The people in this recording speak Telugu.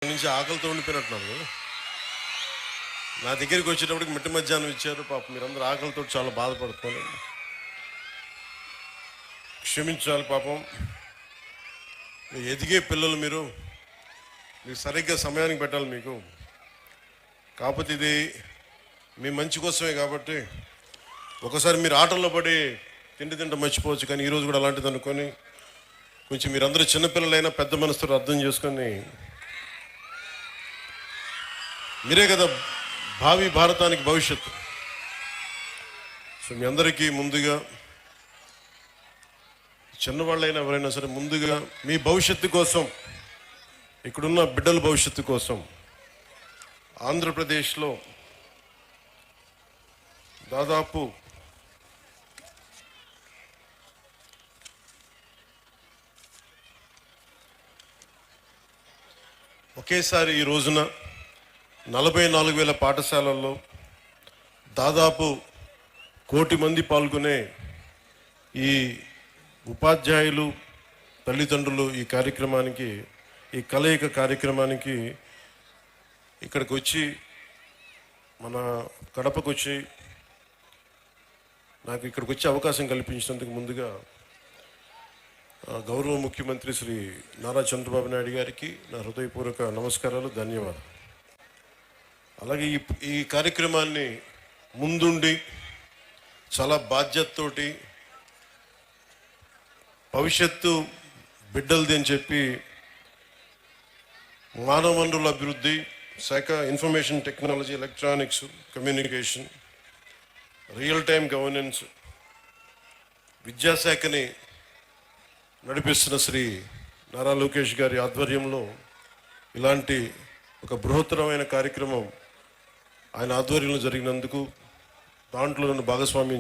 నుంచి ఆకలితో ఉండిపోయినట్టున్నారు. నా దగ్గరికి వచ్చేటప్పటికి మిట్ట మధ్యాహ్నం ఇచ్చారు. పాప మీరందరూ ఆకలితో చాలా బాధపడుతున్నారు. క్షమించాలి పాపం. ఎదిగే పిల్లలు మీరు సరిగ్గా సమయానికి పెట్టాలి మీకు. కాకపోతే ఇది మీ మంచి కోసమే కాబట్టి ఒకసారి మీరు ఆటల్లో పడి తింట మర్చిపోవచ్చు. కానీ ఈరోజు కూడా అలాంటిది అనుకొని కొంచెం మీరందరూ చిన్నపిల్లలైనా పెద్ద మనసుతో అర్థం చేసుకొని, మీరే కదా భావి భారతానికి భవిష్యత్తు. సో మీ అందరికీ ముందుగా, చిన్నవాళ్ళైనా ఎవరైనా సరే, ముందుగా మీ భవిష్యత్తు కోసం, ఇక్కడున్న బిడ్డల భవిష్యత్తు కోసం ఆంధ్రప్రదేశ్లో దాదాపు ఒకేసారి ఈ రోజున 44,000 పాఠశాలల్లో దాదాపు 1 కోటి మంది పాల్గొనే ఈ ఉపాధ్యాయులు, తల్లిదండ్రులు ఈ కార్యక్రమానికి, ఈ కలయిక కార్యక్రమానికి ఇక్కడికి వచ్చి, మన కడపకు వచ్చి నాకు ఇక్కడికి వచ్చే అవకాశం కల్పించినందుకు ముందుగా గౌరవ ముఖ్యమంత్రి శ్రీ నారా చంద్రబాబు నాయుడు గారికి నా హృదయపూర్వక నమస్కారాలు, ధన్యవాదాలు. అలాగే ఈ కార్యక్రమాన్ని ముందుండి చాలా బాధ్యతతోటి భవిష్యత్తు బిడ్డలది అని చెప్పి మానవ వనరుల అభివృద్ధి శాఖ, information technology, electronics, communication, real time governance, విద్యాశాఖని నడిపిస్తున్న శ్రీ నారా లోకేష్ గారి ఆధ్వర్యంలో ఇలాంటి ఒక బృహత్తరమైన కార్యక్రమం ఆయన ఆధ్వర్యంలో జరిగినందుకు, దాంట్లో నన్ను భాగస్వామ్యం